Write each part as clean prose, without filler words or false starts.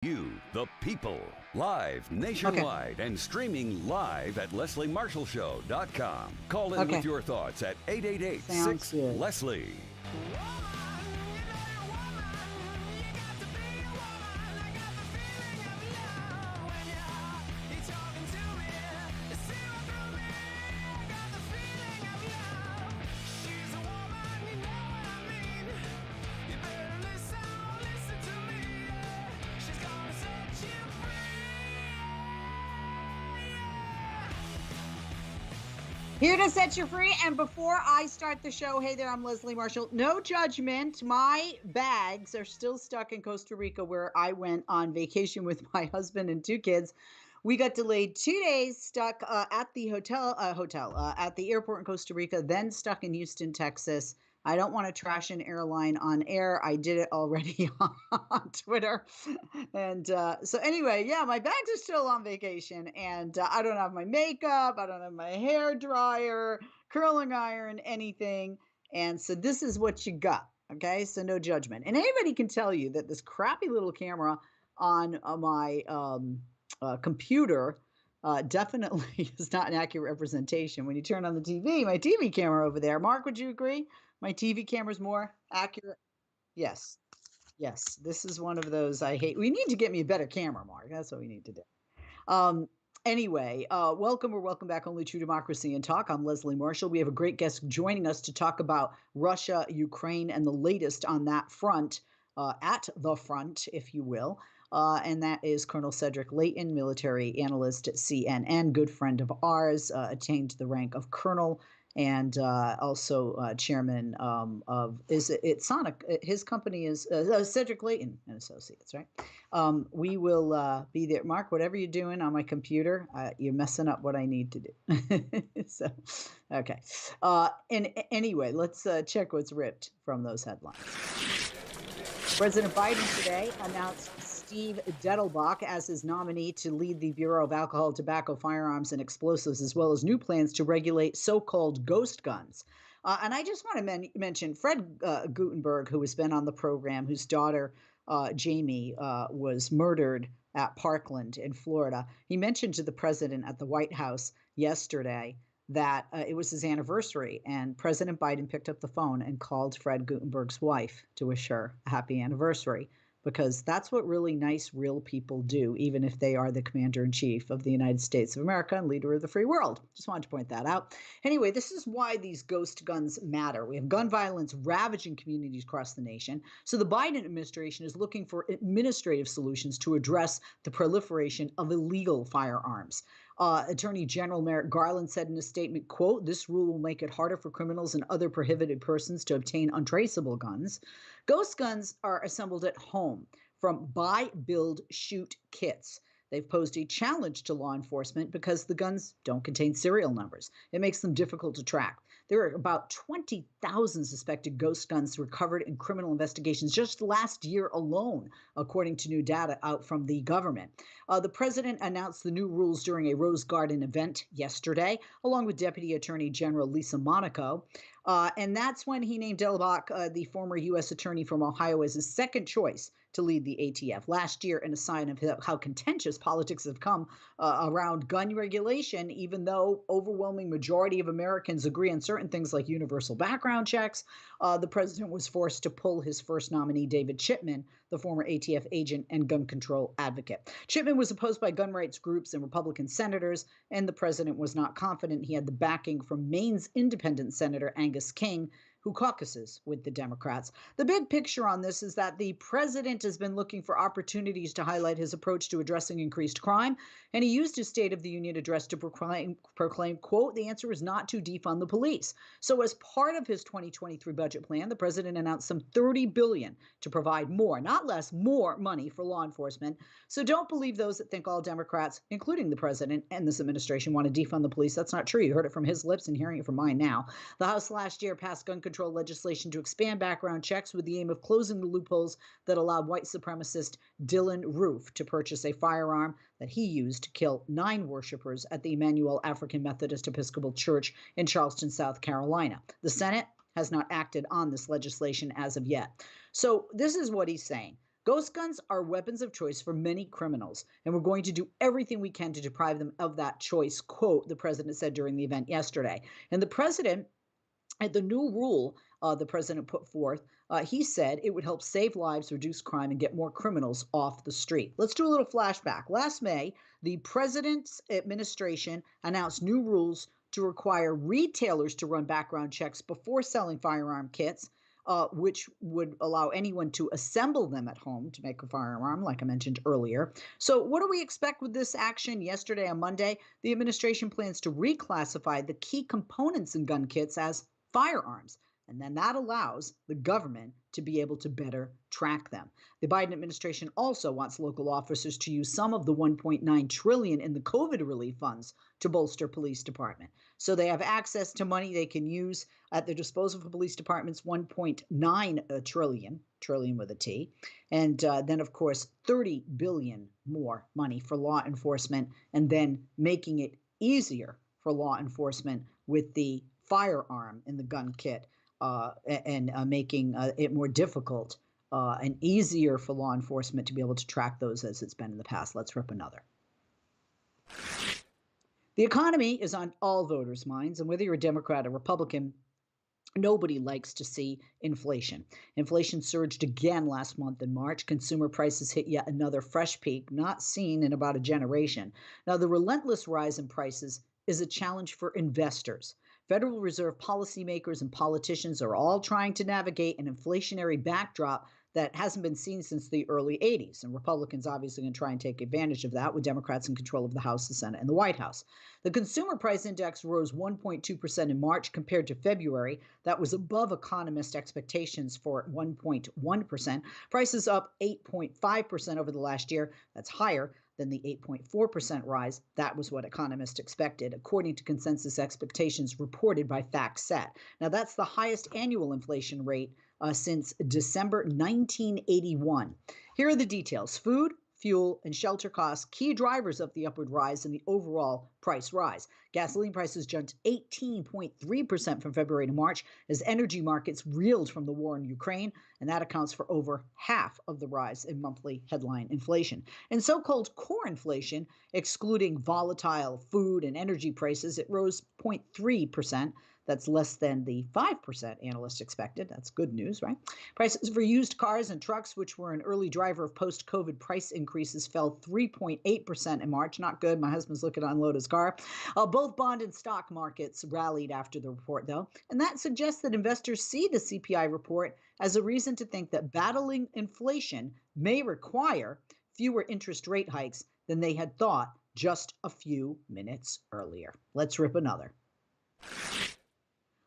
You, the people, live nationwide and streaming live at lesliemarshallshow.com. Call in with your thoughts at 888-6-LESLIE. Here to set you free. And before I start the show, hey there, I'm Leslie Marshall. No judgment. My bags are still stuck in Costa Rica, where I went on vacation with my husband and 2 kids. We got delayed 2 days, stuck at the at the airport in Costa Rica, then stuck in Houston, Texas. I don't want to trash an airline on air. I did it already on Twitter. And so anyway, yeah, my bags are still on vacation, and I don't have my makeup. I don't have my hair dryer, curling iron, anything. And so this is what you got. Okay, so no judgment. And anybody can tell you that this crappy little camera on my computer definitely is not an accurate representation. When you turn on the TV, my TV camera over there, Mark, would you agree? My TV camera is more accurate? Yes. Yes. This is one of those I hate. We need to get me a better camera, Mark. That's what we need to do. Anyway, welcome or welcome back. Only True Democracy and Talk. I'm Leslie Marshall. We have a great guest joining us to talk about Russia, Ukraine, and the latest on that front, at the front, if you will. And that is Colonel Cedric Leighton, military analyst at CNN, good friend of ours, attained the rank of colonel, and also chairman of Sonic. His company is Cedric Leighton and Associates, right? We will be there. Mark, whatever you're doing on my computer, you're messing up what I need to do. So, okay. And anyway, let's check what's ripped from those headlines. President Biden today announced Steve Dettelbach as his nominee to lead the Bureau of Alcohol, Tobacco, Firearms, and Explosives, as well as new plans to regulate so-called ghost guns. And I just want to mention Fred Guttenberg, who has been on the program, whose daughter, Jamie, was murdered at Parkland in Florida. He mentioned to the president at the White House yesterday that it was his anniversary, and President Biden picked up the phone and called Fred Guttenberg's wife to wish her a happy anniversary, because that's what really nice, real people do, even if they are the commander-in-chief of the United States of America and leader of the free world. Just wanted to point that out. Anyway, this is why these ghost guns matter. We have gun violence ravaging communities across the nation. So the Biden administration is looking for administrative solutions to address the proliferation of illegal firearms. Attorney General Merrick Garland said in a statement, quote, "This rule will make it harder for criminals and other prohibited persons to obtain untraceable guns." Ghost guns are assembled at home from buy, build, shoot kits. They've posed a challenge to law enforcement because the guns don't contain serial numbers. It makes them difficult to track. There are about 20,000 suspected ghost guns recovered in criminal investigations just last year alone, according to new data out from the government. The president announced the new rules during a Rose Garden event yesterday, along with Deputy Attorney General Lisa Monaco. And that's when he named Dettelbach, the former U.S. attorney from Ohio, as his second choice to lead the ATF. Last year, in a sign of how contentious politics have come around gun regulation, even though overwhelming majority of Americans agree on certain things like universal background checks, the president was forced to pull his first nominee, David Chipman, the former ATF agent and gun control advocate. Chipman was opposed by gun rights groups and Republican senators, and the president was not confident he had the backing from Maine's independent Senator Angus King, who caucuses with the Democrats. The big picture on this is that the president has been looking for opportunities to highlight his approach to addressing increased crime, and he used his State of the Union address to proclaim, quote, "The answer is not to defund the police." So as part of his 2023 budget plan, the president announced some $30 billion to provide more, not less, more money for law enforcement. So don't believe those that think all Democrats, including the president and this administration, want to defund the police. That's not true. You heard it from his lips and hearing it from mine now. The House last year passed gun control legislation to expand background checks with the aim of closing the loopholes that allowed white supremacist Dylan Roof to purchase a firearm that he used to kill 9 worshipers at the Emmanuel African Methodist Episcopal Church in Charleston, South Carolina. The Senate has not acted on this legislation as of yet. So this is what he's saying. Ghost guns are weapons of choice for many criminals, and we're going to do everything we can to deprive them of that choice, quote, the president said during the event yesterday. And the president, at the new rule the president put forth, he said it would help save lives, reduce crime, and get more criminals off the street. Let's do a little flashback. Last May, the president's administration announced new rules to require retailers to run background checks before selling firearm kits, which would allow anyone to assemble them at home to make a firearm, like I mentioned earlier. So what do we expect with this action yesterday on Monday? The administration plans to reclassify the key components in gun kits as firearms. And then that allows the government to be able to better track them. The Biden administration also wants local officers to use some of the $1.9 trillion in the COVID relief funds to bolster police department. So they have access to money they can use at their disposal for police departments, $1.9 trillion with a T. And then, of course, $30 billion more money for law enforcement, and then making it easier for law enforcement with the firearm in the gun kit. And making it more difficult and easier for law enforcement to be able to track those as it's been in the past. Let's rip another. The economy is on all voters' minds, and whether you're a Democrat or Republican, nobody likes to see inflation. Inflation surged again last month in March. Consumer prices hit yet another fresh peak, not seen in about a generation. Now, the relentless rise in prices is a challenge for investors. Federal Reserve policymakers and politicians are all trying to navigate an inflationary backdrop that hasn't been seen since the early 80s. And Republicans obviously going to try and take advantage of that with Democrats in control of the House, the Senate, and the White House. The Consumer Price Index rose 1.2% in March compared to February. That was above economist expectations for 1.1%. Prices up 8.5% over the last year. That's higher than the 8.4% rise. That was what economists expected, according to consensus expectations reported by FactSet. Now, that's the highest annual inflation rate since December 1981. Here are the details. Food, fuel, and shelter costs, key drivers of the upward rise in the overall price rise. Gasoline prices jumped 18.3% from February to March as energy markets reeled from the war in Ukraine, and that accounts for over half of the rise in monthly headline inflation. And so-called core inflation, excluding volatile food and energy prices, it rose 0.3%. That's less than the 5% analysts expected. That's good news, right? Prices for used cars and trucks, which were an early driver of post-COVID price increases, fell 3.8% in March. Not good. My husband's looking to unload his car. Both bond and stock markets rallied after the report, though. And that suggests that investors see the CPI report as a reason to think that battling inflation may require fewer interest rate hikes than they had thought just a few minutes earlier. Let's rip another.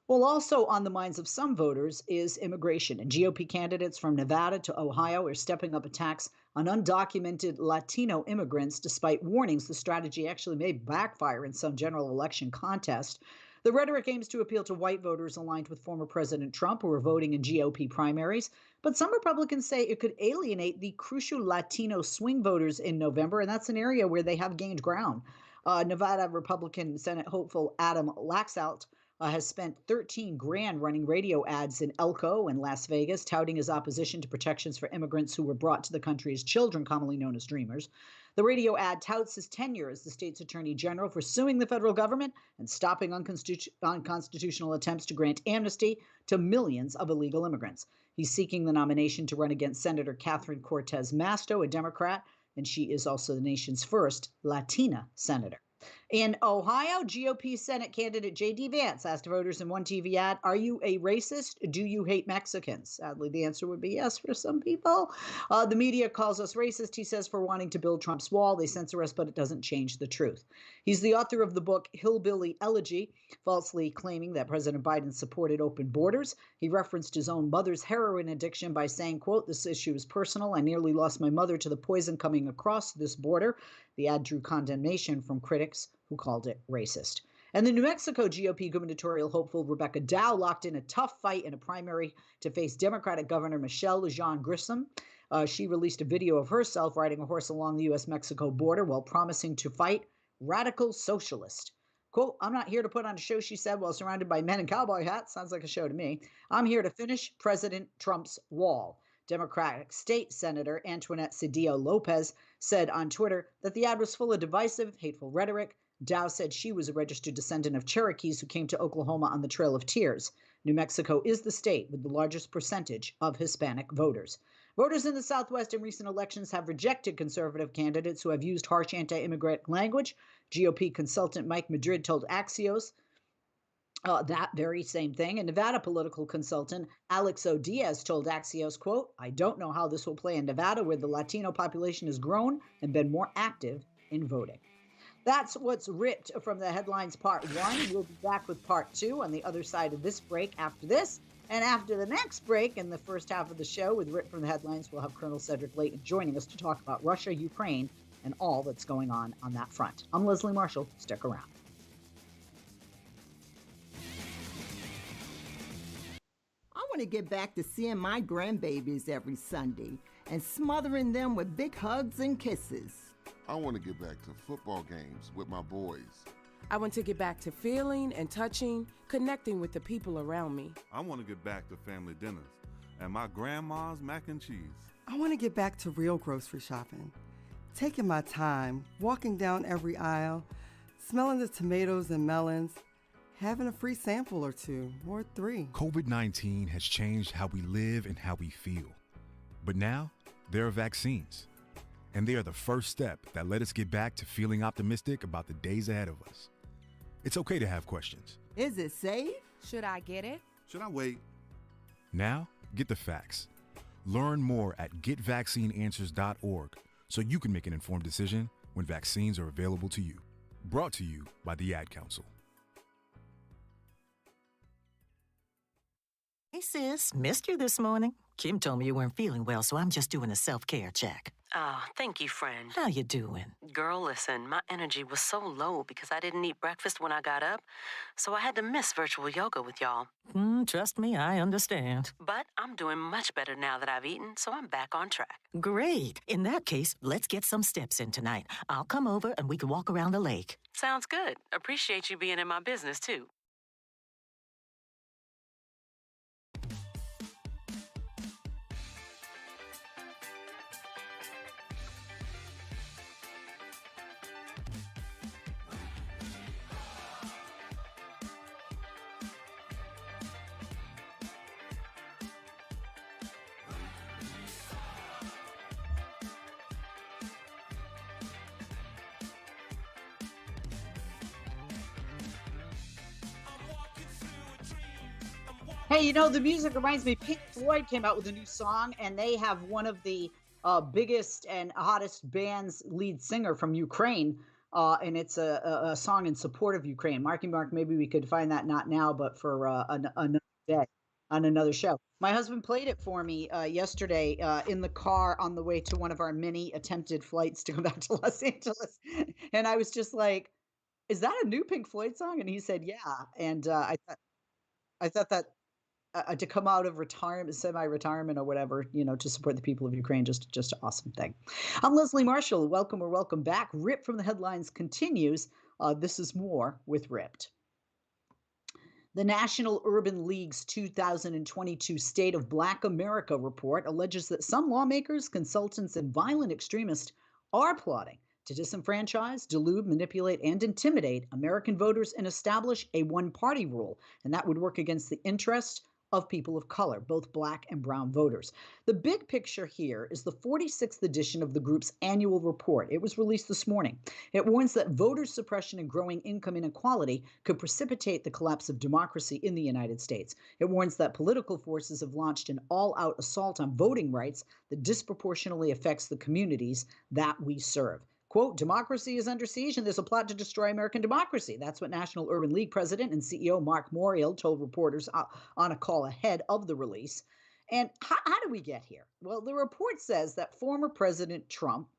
Well, also on the minds of some voters is immigration, and GOP candidates from Nevada to Ohio are stepping up attacks on undocumented Latino immigrants, despite warnings the strategy actually may backfire in some general election contest. The rhetoric aims to appeal to white voters aligned with former President Trump who are voting in GOP primaries, but some Republicans say it could alienate the crucial Latino swing voters in November, and that's an area where they have gained ground. Nevada Republican Senate hopeful Adam Laxalt has spent $13,000 running radio ads in Elko and Las Vegas, touting his opposition to protections for immigrants who were brought to the country as children, commonly known as dreamers. The radio ad touts his tenure as the state's attorney general for suing the federal government and stopping unconstitutional attempts to grant amnesty to millions of illegal immigrants. He's seeking the nomination to run against Senator Catherine Cortez Masto, a Democrat, and she is also the nation's first Latina senator. In Ohio, GOP Senate candidate J.D. Vance asked voters in one TV ad, "Are you a racist? Do you hate Mexicans?" Sadly, the answer would be yes for some people. The media calls us racist, he says, for wanting to build Trump's wall. They censor us, but it doesn't change the truth. He's the author of the book Hillbilly Elegy, falsely claiming that President Biden supported open borders. He referenced his own mother's heroin addiction by saying, quote, "This issue is personal. I nearly lost my mother to the poison coming across this border." The ad drew condemnation from critics who called it racist. And the New Mexico GOP gubernatorial hopeful Rebecca Dow locked in a tough fight in a primary to face Democratic Governor Michelle Lujan Grisham. She released a video of herself riding a horse along the U.S.-Mexico border while promising to fight radical socialists. Quote, "I'm not here to put on a show," she said, while surrounded by men in cowboy hats. Sounds like a show to me. "I'm here to finish President Trump's wall." Democratic State Senator Antoinette Cedillo Lopez said on Twitter that the ad was full of divisive, hateful rhetoric. Dow said she was a registered descendant of Cherokees who came to Oklahoma on the Trail of Tears. New Mexico is the state with the largest percentage of Hispanic voters. Voters in the Southwest in recent elections have rejected conservative candidates who have used harsh anti-immigrant language. GOP consultant Mike Madrid told Axios that very same thing. And Nevada political consultant Alex O. Diaz told Axios, quote, "I don't know how this will play in Nevada, where the Latino population has grown and been more active in voting." That's what's ripped from the headlines part one. We'll be back with part two on the other side of this break after this. And after the next break, in the first half of the show with Ripped from the Headlines, we'll have Colonel Cedric Leighton joining us to talk about Russia, Ukraine, and all that's going on that front. I'm Leslie Marshall. Stick around. I want to get back to seeing my grandbabies every Sunday and smothering them with big hugs and kisses. I want to get back to football games with my boys. I want to get back to feeling and touching, connecting with the people around me. I want to get back to family dinners and my grandma's mac and cheese. I want to get back to real grocery shopping, taking my time, walking down every aisle, smelling the tomatoes and melons, having a free sample or two, or three. COVID-19 has changed how we live and how we feel. But now, there are vaccines. And they are the first step that let us get back to feeling optimistic about the days ahead of us. It's okay to have questions. Is it safe? Should I get it? Should I wait? Now, get the facts. Learn more at getvaccineanswers.org so you can make an informed decision when vaccines are available to you. Brought to you by the Ad Council. Hey sis, missed you this morning. Kim told me you weren't feeling well, so I'm just doing a self-care check. Oh, thank you, friend. How you doing? Girl, listen, my energy was so low because I didn't eat breakfast when I got up, so I had to miss virtual yoga with y'all. Trust me, I understand. But I'm doing much better now that I've eaten, so I'm back on track. Great. In that case, let's get some steps in tonight. I'll come over and we can walk around the lake. Sounds good. Appreciate you being in my business, too. Hey, the music reminds me, Pink Floyd came out with a new song, and they have one of the biggest and hottest band's lead singer from Ukraine, and it's a song in support of Ukraine. Marky Mark, maybe we could find that not now, but for another day on another show. My husband played it for me yesterday in the car on the way to one of our many attempted flights to come back to Los Angeles, and I was just like, "Is that a new Pink Floyd song?" And he said, "Yeah," and I thought that. To come out of retirement, semi-retirement or whatever, to support the people of Ukraine, just an awesome thing. I'm Leslie Marshall. Welcome or welcome back. Ripped from the Headlines continues. This is more with Ripped. The National Urban League's 2022 State of Black America report alleges that some lawmakers, consultants, and violent extremists are plotting to disenfranchise, delude, manipulate, and intimidate American voters and establish a one-party rule, and that would work against the interest of people of color, both black and brown voters. The big picture here is the 46th edition of the group's annual report. It was released this morning. It warns that voter suppression and growing income inequality could precipitate the collapse of democracy in the United States. It warns that political forces have launched an all-out assault on voting rights that disproportionately affects the communities that we serve. Quote, democracy is under siege and there's a plot to destroy American democracy. That's what National Urban League president and CEO Mark Morial told reporters on a call ahead of the release. And how do we get here? Well, the report says that former President Trump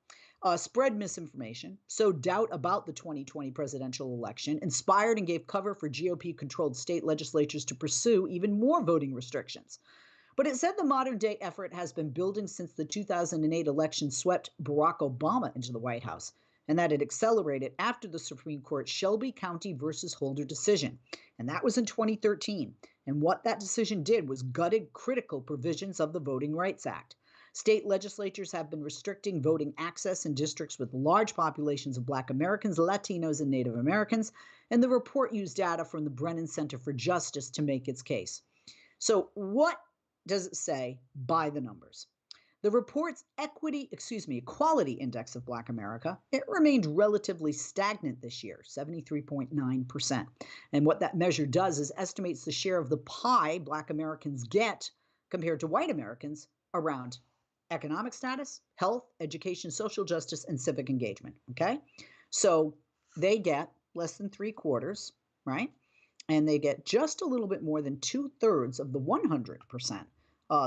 spread misinformation, sowed doubt about the 2020 presidential election, inspired and gave cover for GOP-controlled state legislatures to pursue even more voting restrictions. But it said the modern-day effort has been building since the 2008 election swept Barack Obama into the White House. and that it accelerated after the Supreme Court Shelby County versus Holder decision. And that was in 2013. And what that decision did was gutted critical provisions of the Voting Rights Act. State legislatures have been restricting voting access in districts with large populations of Black Americans, Latinos, and Native Americans, and the report used data from the Brennan Center for Justice to make its case. So what does it say by the numbers? The report's equality index of Black America, it remained relatively stagnant this year, 73.9%. And what that measure does is estimates the share of the pie Black Americans get compared to white Americans around economic status, health, education, social justice, and civic engagement, okay? So they get less than 3/4, right? And they get just a little bit more than 2/3 of the 100%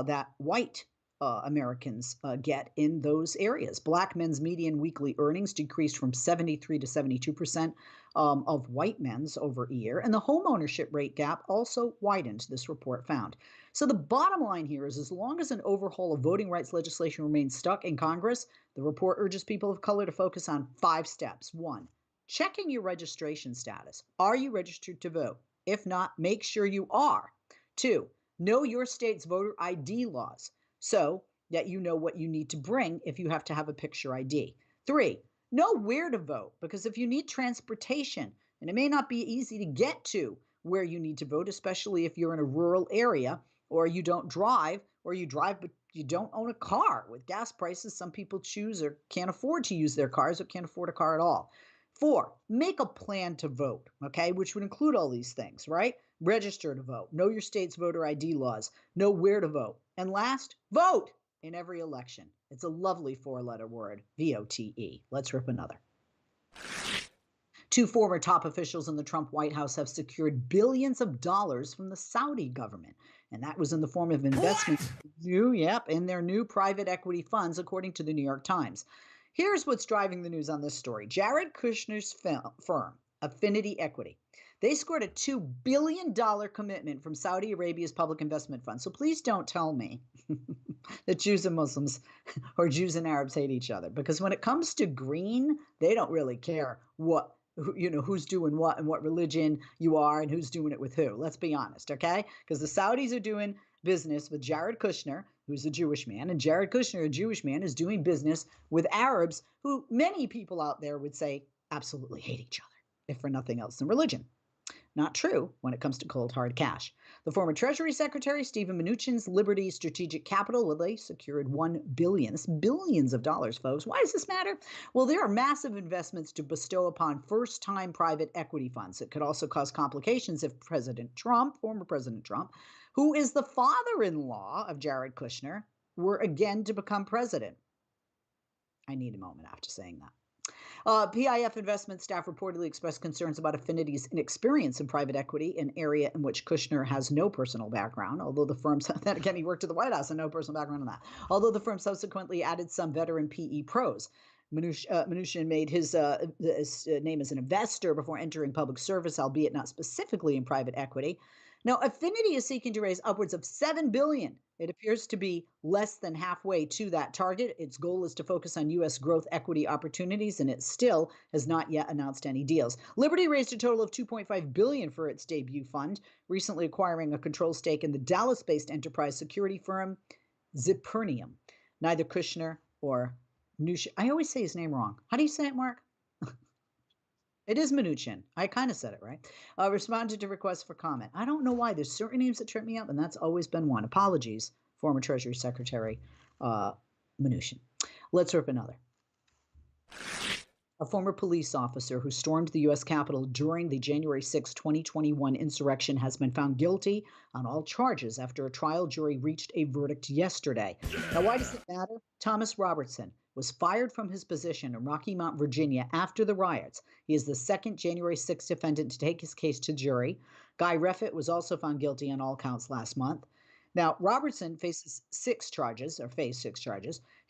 that white Americans get in those areas. Black men's median weekly earnings decreased from 73 to 72% of white men's over a year. And the home ownership rate gap also widened, this report found. So the bottom line here is as long as an overhaul of voting rights legislation remains stuck in Congress, the report urges people of color to focus on 5 steps. 1, checking your registration status. Are you registered to vote? If not, make sure you are. 2, know your state's voter ID laws so that you know what you need to bring if you have to have a picture ID. 3, know where to vote, because if you need transportation, and it may not be easy to get to where you need to vote, especially if you're in a rural area or you don't drive, or you drive but you don't own a car. With gas prices, some people choose or can't afford to use their cars or can't afford a car at all. 4, make a plan to vote, okay, which would include all these things, right? Register to vote, know your state's voter ID laws, know where to vote. And last, vote in every election. It's a lovely 4-letter word, VOTE. Let's rip another. 2 former top officials in the Trump White House have secured billions of dollars from the Saudi government. And that was in the form of investments in their new private equity funds, according to the New York Times. Here's what's driving the news on this story. Jared Kushner's firm, Affinity Equity, they scored a $2 billion commitment from Saudi Arabia's public investment fund. So please don't tell me that Jews and Muslims or Jews and Arabs hate each other, because when it comes to green, they don't really care who's doing what and what religion you are and who's doing it with who. Let's be honest, okay? Because the Saudis are doing business with Jared Kushner, who's a Jewish man, and Jared Kushner, a Jewish man, is doing business with Arabs who many people out there would say absolutely hate each other, if for nothing else than religion. Not true when it comes to cold, hard cash. The former Treasury Secretary, Steven Mnuchin's Liberty Strategic Capital, well, they secured $1 billion. That's billions of dollars, folks. Why does this matter? Well, there are massive investments to bestow upon first-time private equity funds. It could also cause complications if former President Trump, who is the father-in-law of Jared Kushner, were again to become president. I need a moment after saying that. PIF investment staff reportedly expressed concerns about Affinity's inexperience in private equity, an area in which Kushner has no personal background, although the firm, then again, he worked at the White House and no personal background on that, although the firm subsequently added some veteran PE pros. Mnuchin made his name as an investor before entering public service, albeit not specifically in private equity. Now, Affinity is seeking to raise upwards of $7 billion. It appears to be less than halfway to that target. Its goal is to focus on U.S. growth equity opportunities, and it still has not yet announced any deals. Liberty raised a total of $2.5 billion for its debut fund, recently acquiring a control stake in the Dallas-based enterprise security firm Zipernium. Neither Kushner or Mnuchin, I always say his name wrong. How do you say it, Mark? It is Mnuchin. I kind of said it right. Responded to requests for comment. I don't know why. There's certain names that trip me up, and that's always been one. Apologies, former Treasury Secretary Mnuchin. Let's rip another. A former police officer who stormed the U.S. Capitol during the January 6, 2021 insurrection has been found guilty on all charges after a trial jury reached a verdict yesterday. Now, why does it matter? Thomas Robertson was fired from his position in Rocky Mount, Virginia after the riots. He is the second January 6 defendant to take his case to jury. Guy Reffitt was also found guilty on all counts last month. Now, Robertson faced 6 charges,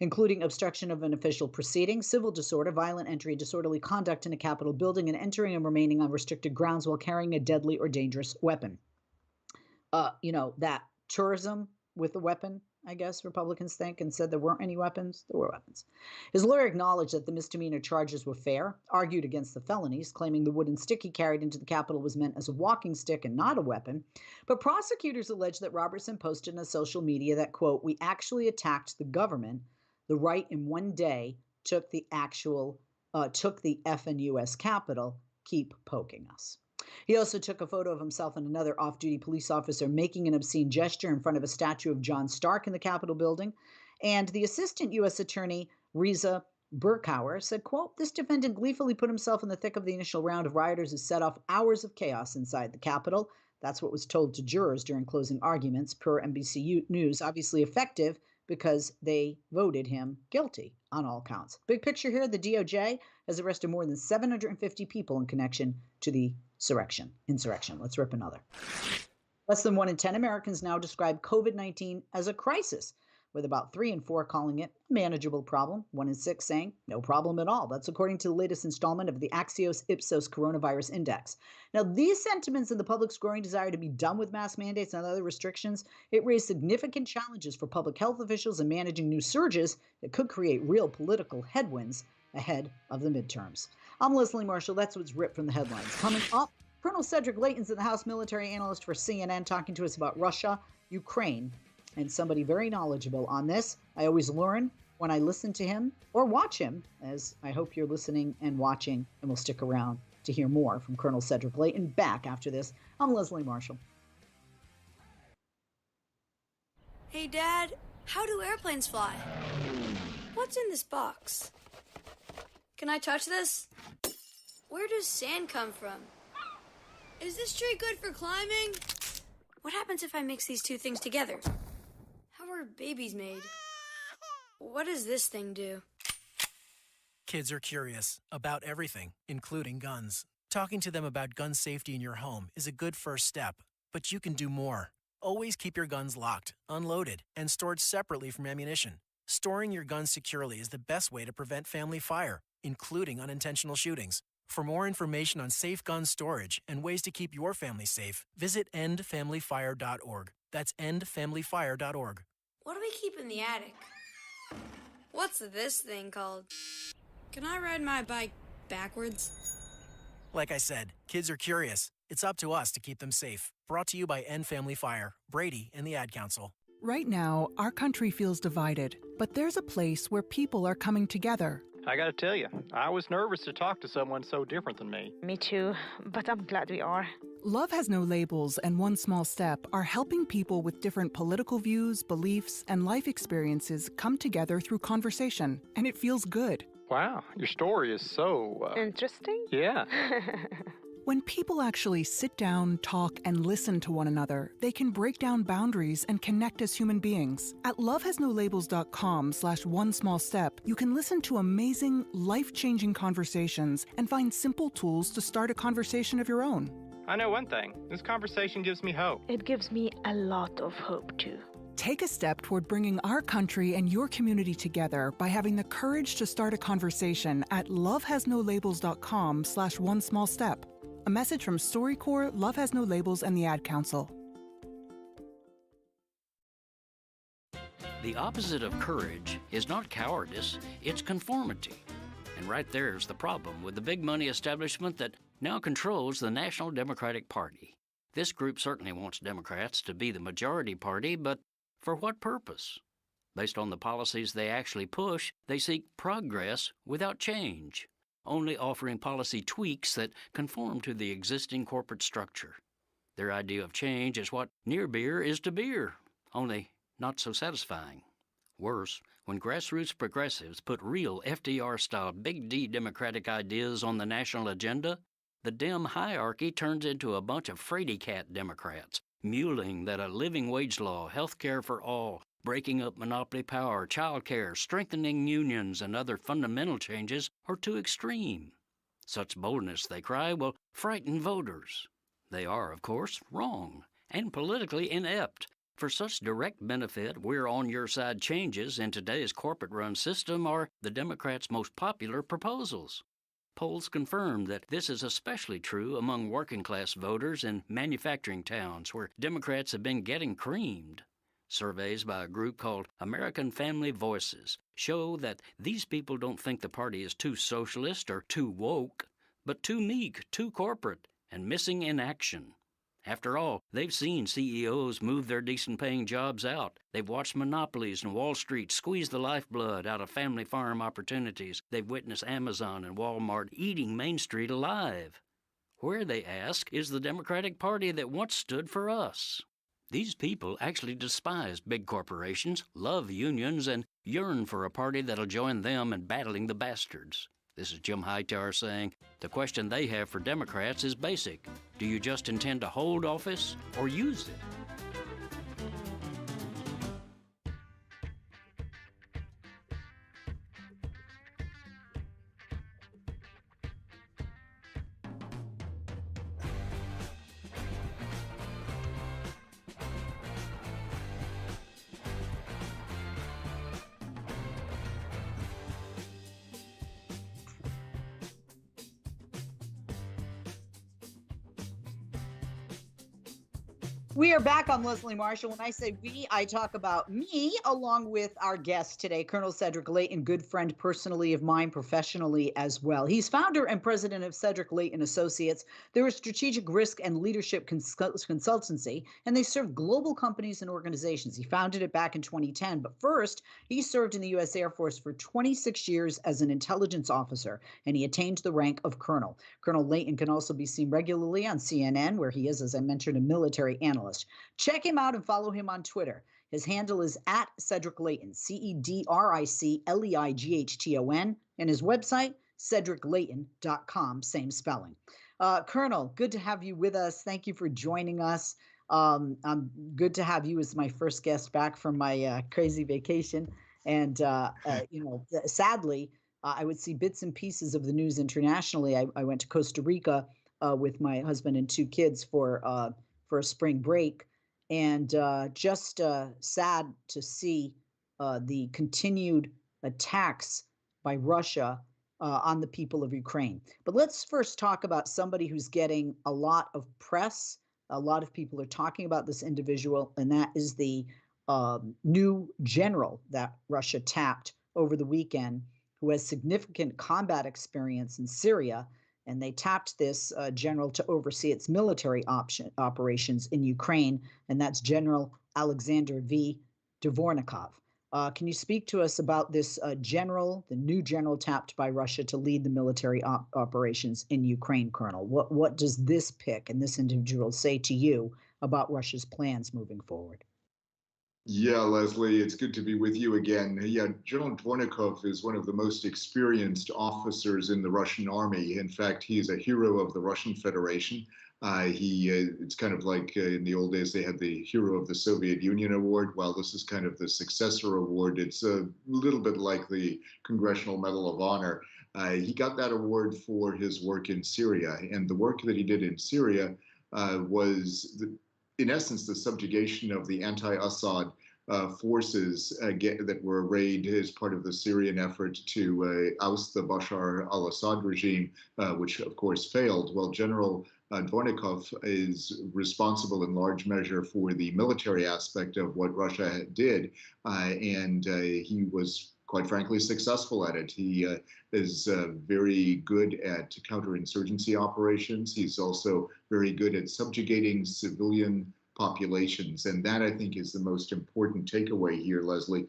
including obstruction of an official proceeding, civil disorder, violent entry, disorderly conduct in a Capitol building, and entering and remaining on restricted grounds while carrying a deadly or dangerous weapon. That tourism with a weapon, I guess Republicans think, and said there weren't any weapons. There were weapons. His lawyer acknowledged that the misdemeanor charges were fair, argued against the felonies, claiming the wooden stick he carried into the Capitol was meant as a walking stick and not a weapon. But prosecutors alleged that Robertson posted on social media that, quote, "We actually attacked the government. The right in one day took the effing U.S. Capitol. Keep poking us." He also took a photo of himself and another off-duty police officer making an obscene gesture in front of a statue of John Stark in the Capitol building. And the assistant U.S. attorney, Reza Burkhauer, said, quote, "This defendant gleefully put himself in the thick of the initial round of rioters who set off hours of chaos inside the Capitol." That's what was told to jurors during closing arguments, per NBC News. Obviously effective because they voted him guilty on all counts. Big picture here, the DOJ has arrested more than 750 people in connection to the insurrection. Let's rip another. Less than 1 in 10 Americans now describe COVID-19 as a crisis, with about 3 in 4 calling it a manageable problem, 1 in 6 saying no problem at all. That's according to the latest installment of the Axios-Ipsos Coronavirus Index. Now, these sentiments and the public's growing desire to be done with mask mandates and other restrictions, it raised significant challenges for public health officials in managing new surges that could create real political headwinds ahead of the midterms. I'm Leslie Marshall. That's what's ripped from the headlines. Coming up, Colonel Cedric Leighton's the House military analyst for CNN, talking to us about Russia, Ukraine, and somebody very knowledgeable on this. I always learn when I listen to him or watch him, as I hope you're listening and watching, and we'll stick around to hear more from Colonel Cedric Leighton. Back after this, I'm Leslie Marshall. Hey, Dad, how do airplanes fly? What's in this box? Can I touch this? Where does sand come from? Is this tree good for climbing? What happens if I mix these two things together? How are babies made? What does this thing do? Kids are curious about everything, including guns. Talking to them about gun safety in your home is a good first step, but you can do more. Always keep your guns locked, unloaded, and stored separately from ammunition. Storing your guns securely is the best way to prevent family fire, including unintentional shootings. For more information on safe gun storage and ways to keep your family safe, visit endfamilyfire.org. That's endfamilyfire.org. What do we keep in the attic? What's this thing called? Can I ride my bike backwards? Like I said, kids are curious. It's up to us to keep them safe. Brought to you by End Family Fire, Brady, and the Ad Council. Right now, our country feels divided, but there's a place where people are coming together. I gotta tell you, I was nervous to talk to someone so different than me. Me too, but I'm glad we are. Love Has No Labels and One Small Step are helping people with different political views, beliefs, and life experiences come together through conversation, and it feels good. Wow, your story is so... Interesting? Yeah. When people actually sit down, talk, and listen to one another, they can break down boundaries and connect as human beings. At lovehasnolabels.com/onesmallstep, you can listen to amazing, life-changing conversations and find simple tools to start a conversation of your own. I know one thing. This conversation gives me hope. It gives me a lot of hope, too. Take a step toward bringing our country and your community together by having the courage to start a conversation at lovehasnolabels.com/onesmallstep. A message from StoryCorps, Love Has No Labels, and the Ad Council. The opposite of courage is not cowardice, it's conformity. And right there's the problem with the big money establishment that now controls the National Democratic Party. This group certainly wants Democrats to be the majority party, but for what purpose? Based on the policies they actually push, they seek progress without change, only offering policy tweaks that conform to the existing corporate structure. Their idea of change is what near beer is to beer, only not so satisfying. Worse, when grassroots progressives put real FDR-style Big D Democratic ideas on the national agenda, the Dem hierarchy turns into a bunch of fraidy-cat Democrats, muling that a living wage law, health care for all, breaking up monopoly power, child care, strengthening unions, and other fundamental changes are too extreme. Such boldness, they cry, will frighten voters. They are, of course, wrong and politically inept. For such direct benefit, we're on your side changes in today's corporate-run system are the Democrats' most popular proposals. Polls confirm that this is especially true among working-class voters in manufacturing towns where Democrats have been getting creamed. Surveys by a group called American Family Voices show that these people don't think the party is too socialist or too woke, but too meek, too corporate, and missing in action. After all, they've seen CEOs move their decent-paying jobs out. They've watched monopolies and Wall Street squeeze the lifeblood out of family farm opportunities. They've witnessed Amazon and Walmart eating Main Street alive. Where, they ask, is the Democratic Party that once stood for us? These people actually despise big corporations, love unions, and yearn for a party that'll join them in battling the bastards. This is Jim Hightower saying, the question they have for Democrats is basic. Do you just intend to hold office or use it? We are back. I'm Leslie Marshall. When I say we, I talk about me along with our guest today, Colonel Cedric Leighton, good friend personally of mine, professionally as well. He's founder and president of Cedric Leighton Associates. They're a strategic risk and leadership consultancy, and they serve global companies and organizations. He founded it back in 2010, but first, he served in the U.S. Air Force for 26 years as an intelligence officer, and he attained the rank of colonel. Colonel Leighton can also be seen regularly on CNN, where he is, as I mentioned, a military analyst. Check him out and follow him on Twitter. His handle is at Cedric Leighton, CEDRICLEIGHTON, and his website, cedricleighton.com, same spelling. Colonel, good to have you with us. Thank you for joining us. I'm good to have you as my first guest back from my crazy vacation. And, sadly, I would see bits and pieces of the news internationally. I went to Costa Rica with my husband and two kids for a spring break, and just sad to see the continued attacks by Russia on the people of Ukraine. But let's first talk about somebody who's getting a lot of press. A lot of people are talking about this individual, and that is the new general that Russia tapped over the weekend, who has significant combat experience in Syria. And they tapped this general to oversee its military operations in Ukraine, and that's General Alexander V. Dvornikov. Can you speak to us about this general, the new general tapped by Russia to lead the military operations in Ukraine, Colonel? What does this pick and this individual say to you about Russia's plans moving forward? Yeah, Leslie, it's good to be with you again. Yeah, General Dvornikov is one of the most experienced officers in the Russian army. In fact, he is a hero of the Russian Federation. It's kind of like in the old days, they had the Hero of the Soviet Union Award. While this is kind of the successor award, it's a little bit like the Congressional Medal of Honor. He got that award for his work in Syria. And the work that he did in Syria was, in essence, the subjugation of the anti-Assad forces that were arrayed as part of the Syrian effort to oust the Bashar al-Assad regime, which of course failed. Well, General Dvornikov is responsible in large measure for the military aspect of what Russia did, and he was quite frankly successful at it. He is very good at counterinsurgency operations. He's also very good at subjugating civilian populations. And that, I think, is the most important takeaway here, Leslie.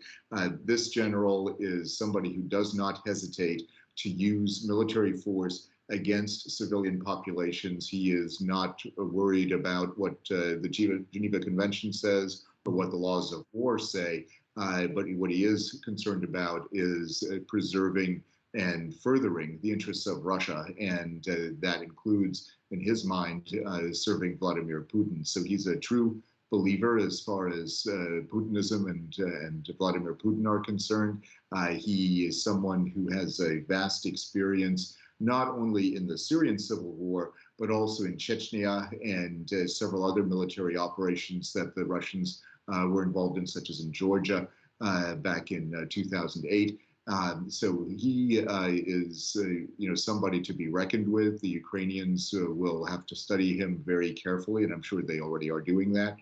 This general is somebody who does not hesitate to use military force against civilian populations. He is not worried about what the Geneva Convention says or what the laws of war say, but what he is concerned about is preserving and furthering the interests of Russia, and that includes, in his mind, serving Vladimir Putin. So he's a true believer as far as Putinism and Vladimir Putin are concerned. He is someone who has a vast experience, not only in the Syrian civil war, but also in Chechnya and several other military operations that the Russians were involved in, such as in Georgia back in 2008. So he is, somebody to be reckoned with. The Ukrainians will have to study him very carefully, and I'm sure they already are doing that.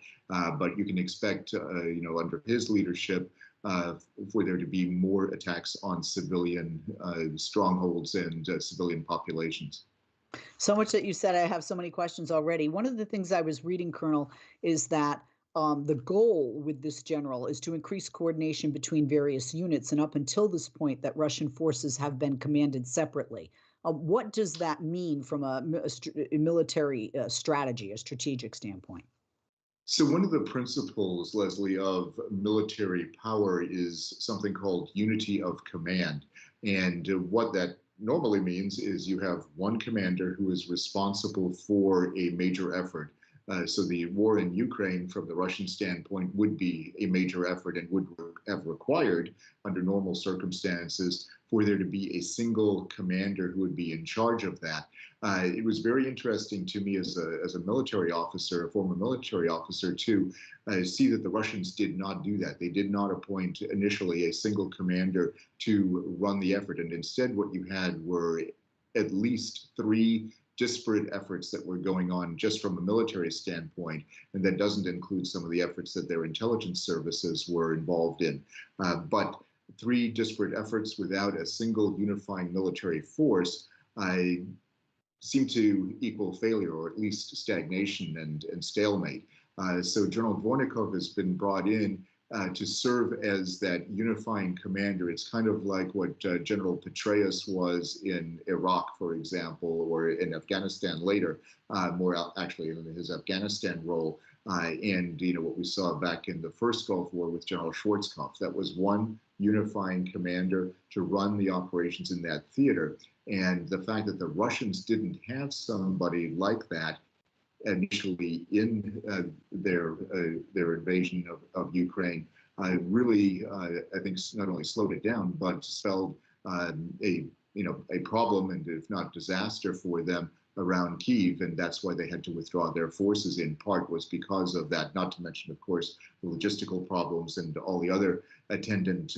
But you can expect, under his leadership, for there to be more attacks on civilian strongholds and civilian populations. So much that you said, I have so many questions already. One of the things I was reading, Colonel, is that the goal with this general is to increase coordination between various units. And up until this point, that Russian forces have been commanded separately. What does that mean from a military strategy, a strategic standpoint? So one of the principles, Leslie, of military power is something called unity of command. And what that normally means is you have one commander who is responsible for a major effort. So the war in Ukraine, from the Russian standpoint, would be a major effort and would have required, under normal circumstances, for there to be a single commander who would be in charge of that. It was very interesting to me as a military officer, a former military officer, to see that the Russians did not do that. They did not appoint initially a single commander to run the effort. And instead, what you had were at least 3 disparate efforts that were going on just from a military standpoint, and that doesn't include some of the efforts that their intelligence services were involved in. But 3 disparate efforts without a single unifying military force seem to equal failure, or at least stagnation and stalemate. So General Dvornikov has been brought in to serve as that unifying commander. It's kind of like what General Petraeus was in Iraq, for example, or in Afghanistan later, more actually in his Afghanistan role. And what we saw back in the first Gulf War with General Schwarzkopf, that was one unifying commander to run the operations in that theater. And the fact that the Russians didn't have somebody like that initially in their invasion of Ukraine really, I think, not only slowed it down, but spelled a problem, and if not disaster, for them around Kyiv, and that's why they had to withdraw their forces. In part was because of that, not to mention, of course, the logistical problems and all the other attendant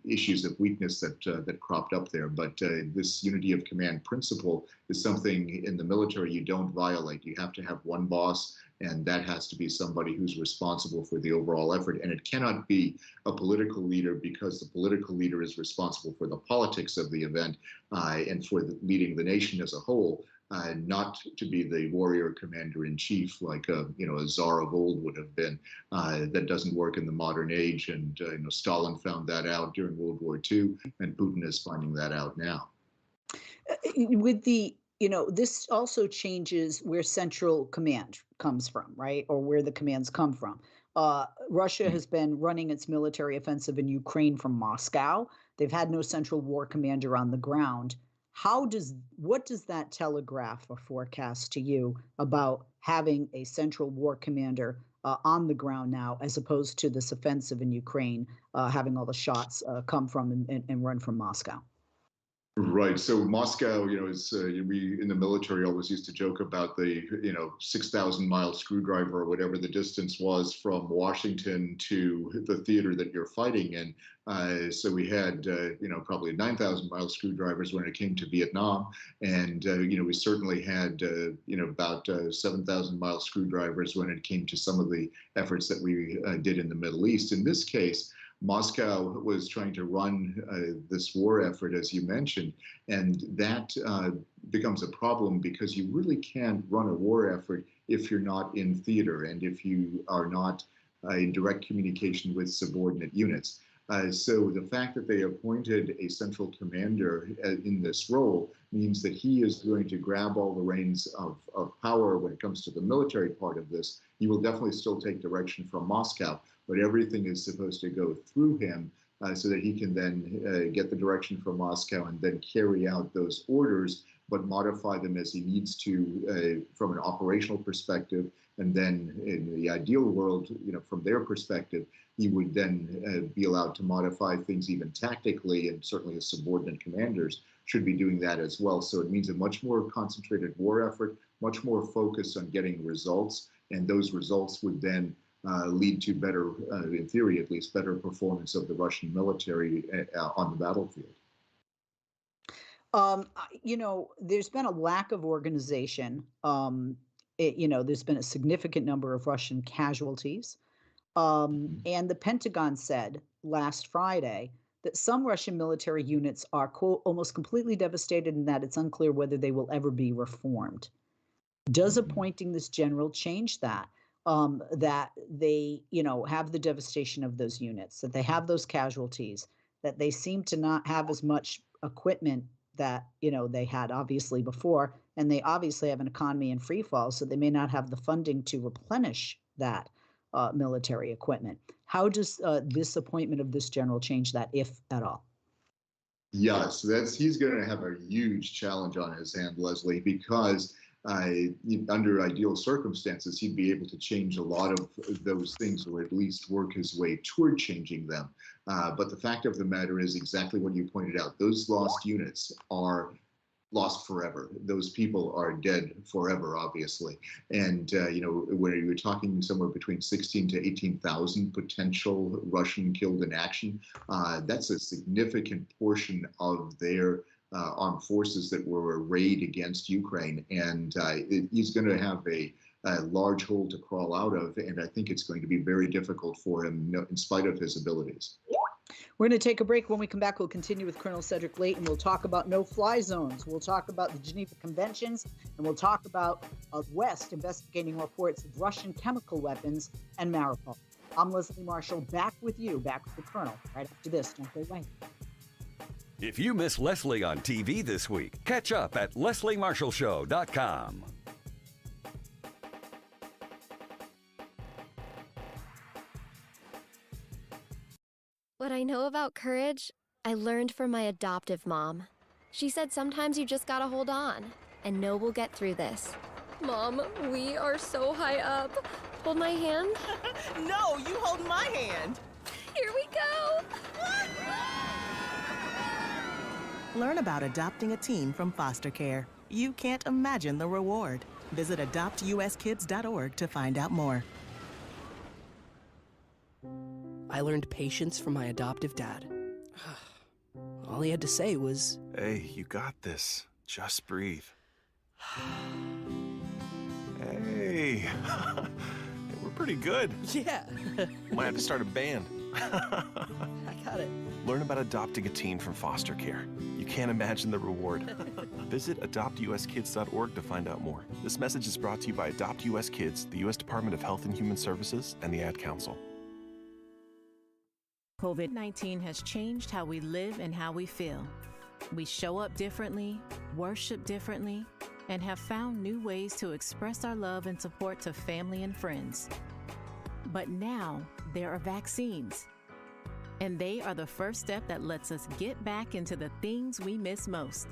issues of weakness that cropped up there. But this unity of command principle is something in the military you don't violate. You have to have one boss, and that has to be somebody who's responsible for the overall effort. And it cannot be a political leader, because the political leader is responsible for the politics of the event and for leading the nation as a whole. Not to be the warrior commander-in-chief like a czar of old would have been. That doesn't work in the modern age, and Stalin found that out during World War II, and Putin is finding that out now. With the, this also changes where central command comes from, right? Or where the commands come from. Russia has been running its military offensive in Ukraine from Moscow. They've had no central war commander on the ground. What does that telegraph or forecast to you about having a central war commander on the ground now, as opposed to this offensive in Ukraine, having all the shots come from and run from Moscow? Right. So Moscow, is we in the military always used to joke about the 6,000-mile screwdriver, or whatever the distance was from Washington to the theater that you're fighting in. So we had probably 9,000-mile screwdrivers when it came to Vietnam, and we certainly had about 7,000-mile screwdrivers when it came to some of the efforts that we did in the Middle East. In this case, Moscow was trying to run this war effort, as you mentioned, and that becomes a problem, because you really can't run a war effort if you're not in theater and if you are not in direct communication with subordinate units. So the fact that they appointed a central commander in this role means that he is going to grab all the reins of power when it comes to the military part of this. He will definitely still take direction from Moscow, but everything is supposed to go through him so that he can then get the direction from Moscow and then carry out those orders, but modify them as he needs to from an operational perspective. And then in the ideal world, from their perspective, he would then be allowed to modify things even tactically, and certainly his subordinate commanders should be doing that as well. So it means a much more concentrated war effort, much more focus on getting results, and those results would then lead to better, in theory at least, better performance of the Russian military on the battlefield. There's been a lack of organization. There's been a significant number of Russian casualties. And the Pentagon said last Friday that some Russian military units are, quote, almost completely devastated and that it's unclear whether they will ever be reformed. Does appointing this general change that? That they, have the devastation of those units, that they have those casualties, that they seem to not have as much equipment that, they had obviously before, and they obviously have an economy in free fall, so they may not have the funding to replenish that military equipment. How does this appointment of this general change that, if at all? Yes, he's going to have a huge challenge on his hand, Leslie, because under ideal circumstances, he'd be able to change a lot of those things, or at least work his way toward changing them. But the fact of the matter is exactly what you pointed out. Those lost units are lost forever. Those people are dead forever, obviously. And, when you're talking somewhere between 16 to 18,000 potential Russian killed in action, that's a significant portion of their armed forces that were arrayed against Ukraine. And he's going to have a large hole to crawl out of. And I think it's going to be very difficult for him, in spite of his abilities. We're going to take a break. When we come back, we'll continue with Colonel Cedric Leighton. We'll talk about no-fly zones. We'll talk about the Geneva Conventions, and we'll talk about West investigating reports of Russian chemical weapons and Mariupol. I'm Leslie Marshall, back with you, back with the Colonel, right after this. Don't go away. If you miss Leslie on TV this week, catch up at lesliemarshallshow.com. What I know about courage, I learned from my adoptive mom. She said sometimes you just gotta hold on and know we'll get through this. Mom, we are so high up. Hold my hand. No, you hold my hand. Here we go. Learn about adopting a teen from foster care. You can't imagine the reward. Visit adoptuskids.org to find out more. I learned patience from my adoptive dad. All he had to say was, "Hey, you got this. Just breathe." Hey, we're pretty good. Yeah. Might have to start a band. I got it. Learn about adopting a teen from foster care. You can't imagine the reward. Visit adoptuskids.org to find out more. This message is brought to you by Adopt US Kids, the U.S. Department of Health and Human Services, and the Ad Council. COVID-19 has changed how we live and how we feel. We show up differently, worship differently, and have found new ways to express our love and support to family and friends. But now there are vaccines, and they are the first step that lets us get back into the things we miss most.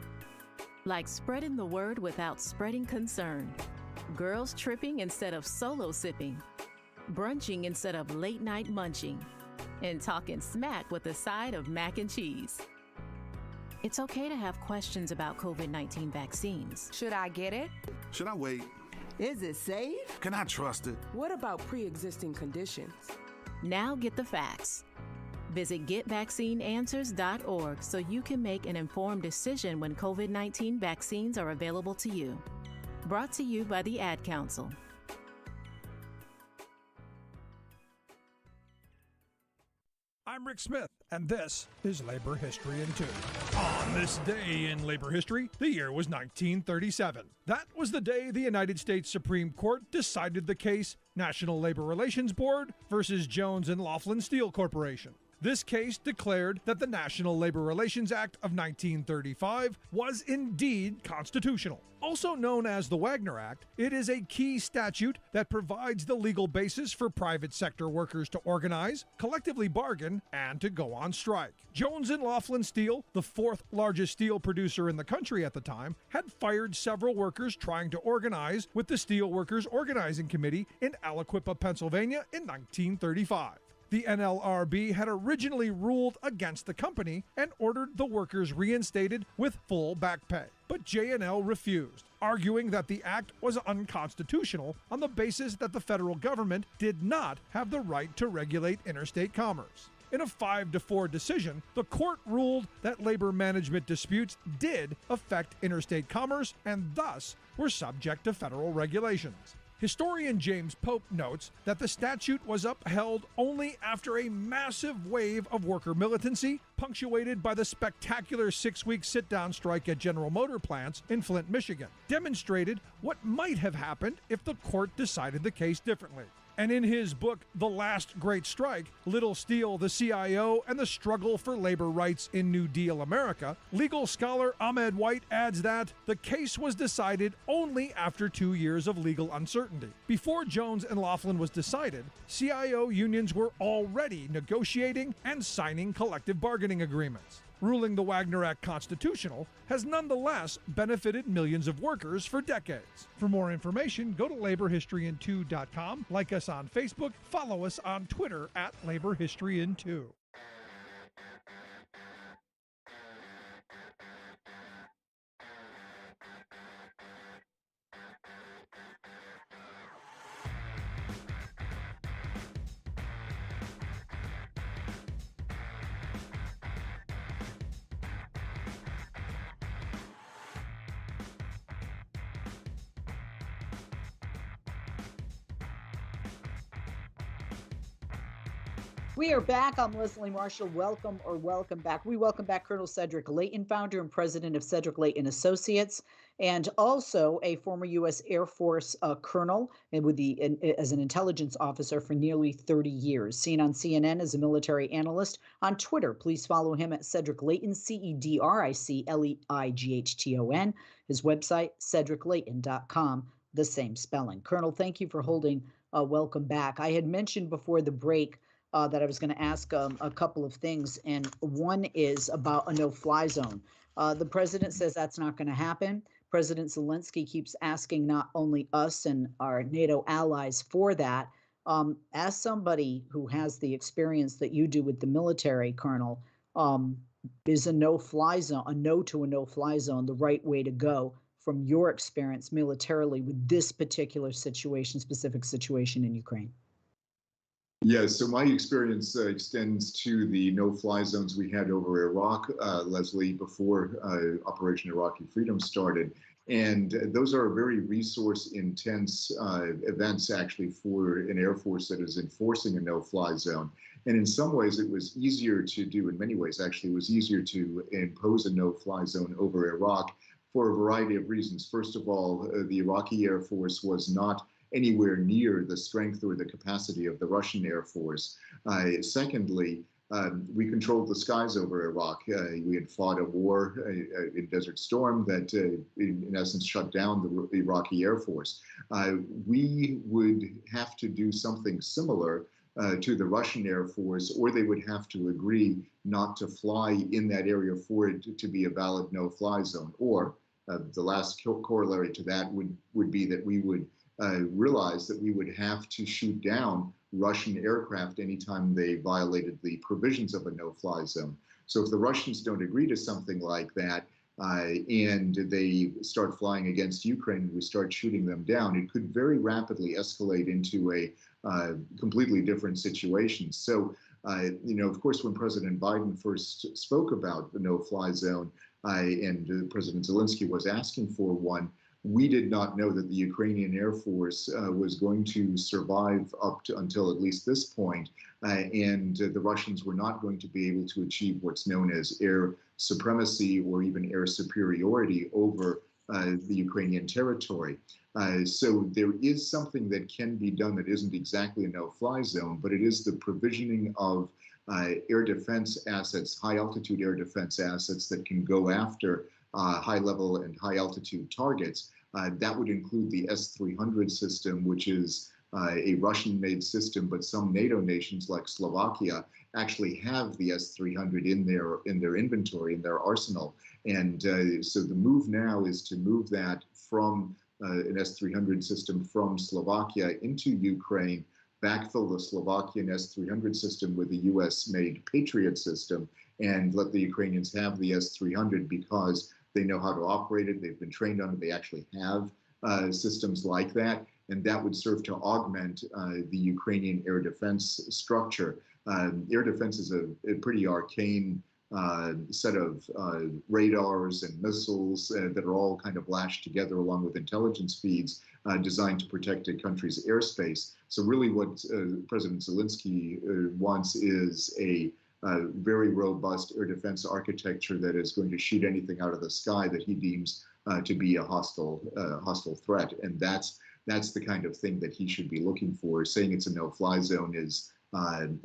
Like spreading the word without spreading concern, girls tripping instead of solo sipping, brunching instead of late night munching, and talking smack with a side of mac and cheese. It's okay to have questions about COVID-19 vaccines. Should I get it? Should I wait? Is it safe? Can I trust it? What about pre-existing conditions? Now get the facts. Visit getvaccineanswers.org so you can make an informed decision when COVID-19 vaccines are available to you. Brought to you by the Ad Council. I'm Rick Smith, and this is Labor History in 2. On this day in labor history, the year was 1937. That was the day the United States Supreme Court decided the case National Labor Relations Board versus Jones and Laughlin Steel Corporation. This case declared that the National Labor Relations Act of 1935 was indeed constitutional. Also known as the Wagner Act, it is a key statute that provides the legal basis for private sector workers to organize, collectively bargain, and to go on strike. Jones and Laughlin Steel, the fourth largest steel producer in the country at the time, had fired several workers trying to organize with the Steel Workers Organizing Committee in Aliquippa, Pennsylvania in 1935. The NLRB had originally ruled against the company and ordered the workers reinstated with full back pay. but J&L refused, arguing that the act was unconstitutional on the basis that the federal government did not have the right to regulate interstate commerce. In a 5-4 decision, the court ruled that labor management disputes did affect interstate commerce and thus were subject to federal regulations. Historian James Pope notes that the statute was upheld only after a massive wave of worker militancy, punctuated by the spectacular 6-week sit-down strike at General Motor plants in Flint, Michigan, demonstrated what might have happened if the court decided the case differently. And in his book, The Last Great Strike, Little Steel, the CIO, and the Struggle for Labor Rights in New Deal America, legal scholar Ahmed White adds that the case was decided only after 2 years of legal uncertainty. Before Jones and Laughlin was decided, CIO unions were already negotiating and signing collective bargaining agreements. Ruling the Wagner Act constitutional has nonetheless benefited millions of workers for decades. For more information, go to laborhistoryin2.com, like us on Facebook, follow us on Twitter at laborhistoryin2. We are back. I'm Leslie Marshall. Welcome back. We welcome back Colonel Cedric Leighton, founder and president of Cedric Leighton Associates, and also a former U.S. Air Force colonel and as an intelligence officer for nearly 30 years. Seen on CNN as a military analyst. On Twitter, please follow him at Cedric Leighton, CEDRICLEIGHTON. His website, cedricleighton.com, the same spelling. Colonel, thank you for holding welcome back. I had mentioned before the break that I was going to ask a couple of things, and one is about a no-fly zone. The president says that's not going to happen. President Zelensky keeps asking not only us and our NATO allies for that. As somebody who has the experience that you do with the military, Colonel, is a no-fly zone, a no to a no-fly zone, the right way to go from your experience militarily with this particular situation, specific situation in Ukraine? Yeah, so my experience extends to the no-fly zones we had over Iraq, Leslie, before Operation Iraqi Freedom started. And those are very resource-intense events, actually, for an Air Force that is enforcing a no-fly zone. And in some ways, it was easier to do, in many ways, actually, it was easier to impose a no-fly zone over Iraq for a variety of reasons. First of all, the Iraqi Air Force was not anywhere near the strength or the capacity of the Russian Air Force. Secondly, we controlled the skies over Iraq. We had fought a war in Desert Storm that, in essence, shut down the Iraqi Air Force. We would have to do something similar to the Russian Air Force, or they would have to agree not to fly in that area for it to be a valid no-fly zone. Or the last corollary to that would be that we would realized that we would have to shoot down Russian aircraft anytime they violated the provisions of a no-fly zone. So if the Russians don't agree to something like that, and they start flying against Ukraine and we start shooting them down, it could very rapidly escalate into a completely different situation. So, of course, when President Biden first spoke about the no-fly zone and President Zelensky was asking for one, we did not know that the Ukrainian Air Force was going to survive until at least this point, and the Russians were not going to be able to achieve what's known as air supremacy or even air superiority over the Ukrainian territory. So there is something that can be done that isn't exactly a no-fly zone, but it is the provisioning of air defense assets, high-altitude air defense assets that can go after high-level and high-altitude targets. That would include the S-300 system, which is a Russian-made system, but some NATO nations like Slovakia actually have the S-300 in their inventory, in their arsenal. And so the move now is to move that from an S-300 system from Slovakia into Ukraine, backfill the Slovakian S-300 system with the US-made Patriot system, and let the Ukrainians have the S-300 because They know how to operate it. They've been trained on it. They actually have systems like that. And that would serve to augment the Ukrainian air defense structure. Air defense is a pretty arcane set of radars and missiles that are all kind of lashed together along with intelligence feeds designed to protect a country's airspace. So really what President Zelensky wants is a very robust air defense architecture that is going to shoot anything out of the sky that he deems to be a hostile threat. And that's the kind of thing that he should be looking for. Saying it's a no-fly zone is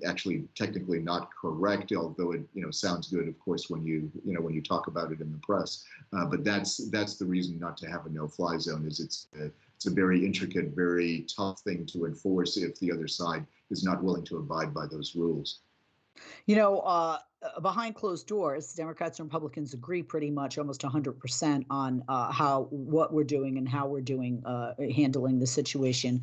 actually technically not correct, although it sounds good, of course, when you talk about it in the press. But that's the reason not to have a no-fly zone. Is it's a very intricate, very tough thing to enforce if the other side is not willing to abide by those rules. Behind closed doors, Democrats and Republicans agree pretty much almost 100% on what we're doing and how we're doing handling the situation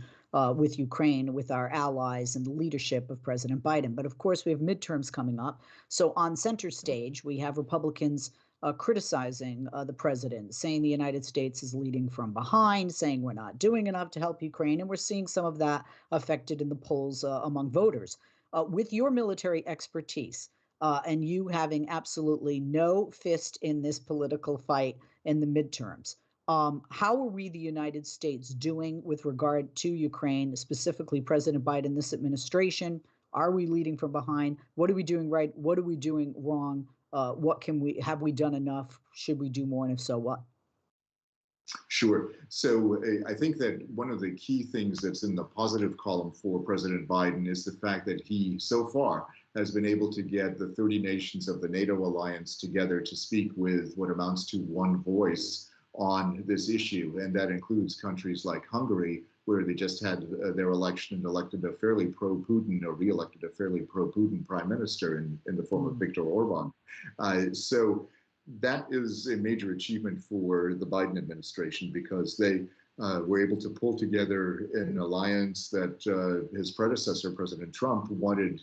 with Ukraine, with our allies and the leadership of President Biden. But of course, we have midterms coming up. So on center stage, we have Republicans criticizing the president, saying the United States is leading from behind, saying we're not doing enough to help Ukraine. And we're seeing some of that affected in the polls among voters. With your military expertise and you having absolutely no fist in this political fight in the midterms, how are we, the United States, doing with regard to Ukraine, specifically President Biden, this administration? Are we leading from behind? What are we doing right? What are we doing wrong? Have we done enough? Should we do more? And if so, what? Sure. So I think that one of the key things that's in the positive column for President Biden is the fact that he, so far, has been able to get the 30 nations of the NATO alliance together to speak with what amounts to one voice on this issue. And that includes countries like Hungary, where they just had their election and elected a fairly pro-Putin, or re-elected a fairly pro-Putin prime minister in the form of Viktor Orban. So that is a major achievement for the Biden administration, because they were able to pull together an alliance that his predecessor, President Trump, wanted,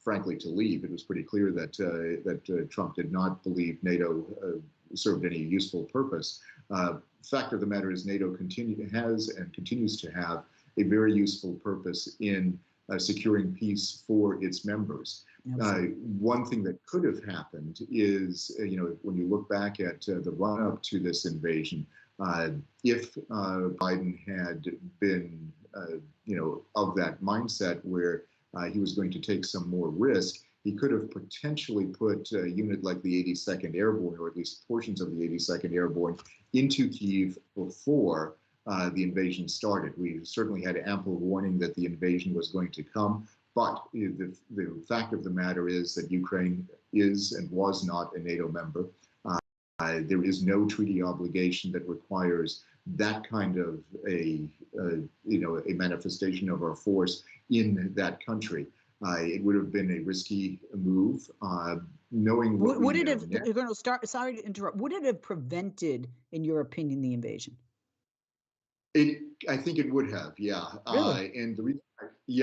frankly, to leave. It was pretty clear that Trump did not believe NATO served any useful purpose. Fact of the matter is, NATO has and continues to have a very useful purpose in securing peace for its members. One thing that could have happened is, when you look back at the run-up to this invasion, if Biden had been, of that mindset where he was going to take some more risk, he could have potentially put a unit like the 82nd Airborne, or at least portions of the 82nd Airborne, into Kyiv before the invasion started. We certainly had ample warning that the invasion was going to come. But the fact of the matter is that Ukraine is and was not a NATO member. There is no treaty obligation that requires that kind of a manifestation of our force in that country. It would have been a risky move, knowing what would it have, sorry to interrupt, would it have prevented, in your opinion, the invasion? I think it would have, yeah. Really? And the reason,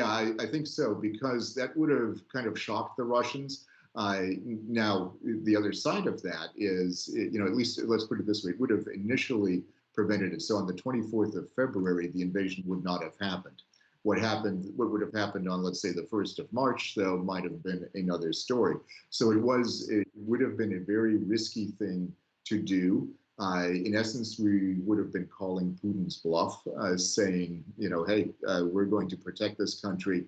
I think so, because that would have kind of shocked the Russians. Now, the other side of that is, at least let's put it this way, it would have initially prevented it. So on the 24th of February, the invasion would not have happened. What would have happened on, let's say, the 1st of March, though, might have been another story. So it would have been a very risky thing to do. In essence, we would have been calling Putin's bluff, saying, hey, we're going to protect this country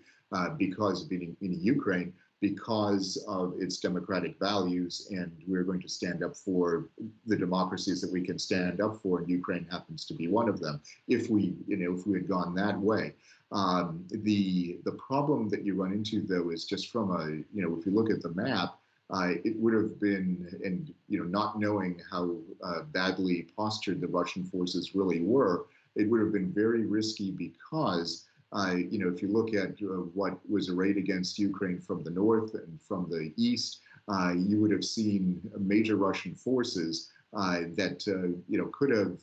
because of being in Ukraine, because of its democratic values, and we're going to stand up for the democracies that we can stand up for, and Ukraine happens to be one of them. If we had gone that way. The problem that you run into, though, is just from if you look at the map, it would have been, and not knowing how badly postured the Russian forces really were, it would have been very risky because, if you look at what was arrayed against Ukraine from the north and from the east, you would have seen major Russian forces that could have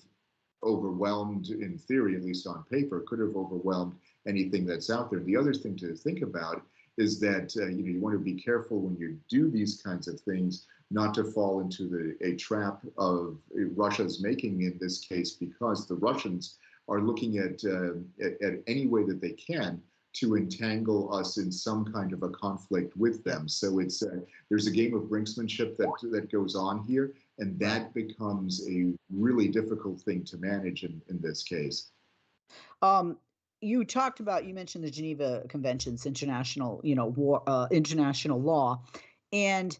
overwhelmed, in theory, at least on paper, could have overwhelmed anything that's out there. The other thing to think about is that you want to be careful when you do these kinds of things, not to fall into a trap of Russia's making in this case, because the Russians are looking at any way that they can to entangle us in some kind of a conflict with them. So it's there's a game of brinksmanship that goes on here, and that becomes a really difficult thing to manage in this case. You mentioned the Geneva Conventions, international, international law, and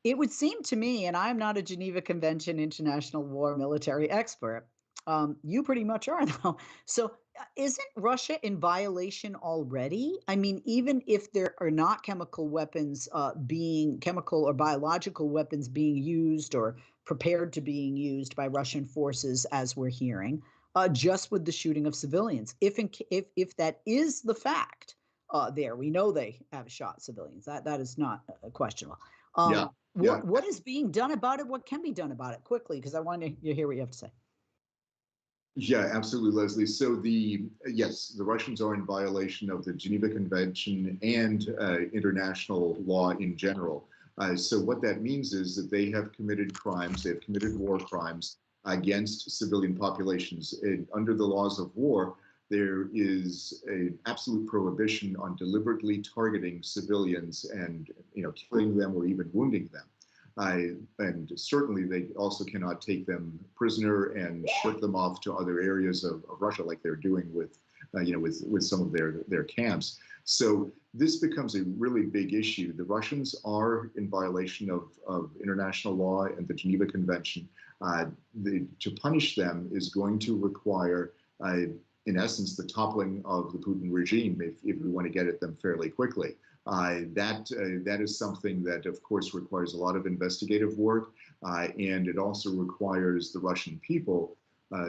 it would seem to me, and I'm not a Geneva Convention international war military expert. You pretty much are, though. So isn't Russia in violation already? I mean, even if there are not chemical or biological weapons being used or prepared to being used by Russian forces, as we're hearing, just with the shooting of civilians. If that is the fact, we know they have shot civilians. That is not questionable. What is being done about it? What can be done about it quickly? Because I want to hear what you have to say. Yeah, absolutely, Leslie. So the Russians are in violation of the Geneva Convention and international law in general. So what that means is that they have committed crimes, they have committed war crimes against civilian populations. Under the laws of war, there is an absolute prohibition on deliberately targeting civilians and killing them or even wounding them. And certainly they also cannot take them prisoner and ship them off to other areas of Russia, like they're doing with some of their camps. So this becomes a really big issue. The Russians are in violation of international law and the Geneva Convention. To punish them is going to require, in essence, the toppling of the Putin regime if we want to get at them fairly quickly. That is something that, of course, requires a lot of investigative work, and it also requires the Russian people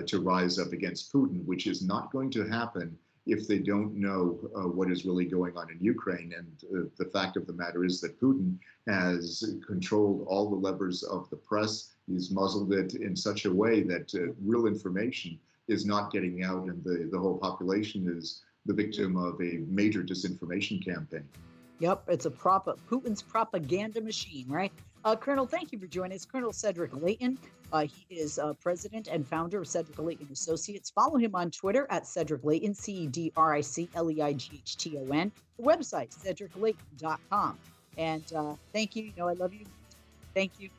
to rise up against Putin, which is not going to happen if they don't know what is really going on in Ukraine. And the fact of the matter is that Putin has controlled all the levers of the press. He's muzzled it in such a way that real information is not getting out, and the whole population is the victim of a major disinformation campaign. Yep, it's Putin's propaganda machine, right? Colonel, thank you for joining us. Colonel Cedric Leighton. He is president and founder of Cedric Leighton Associates. Follow him on Twitter at Cedric Leighton, CEDRICLEIGHTON. The website, cedricleighton.com. And thank you. I love you. Thank you.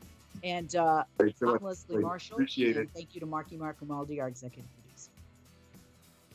And I'm Leslie Marshall. Appreciate it. Thank you to Mark Grimaldi, our executive producer.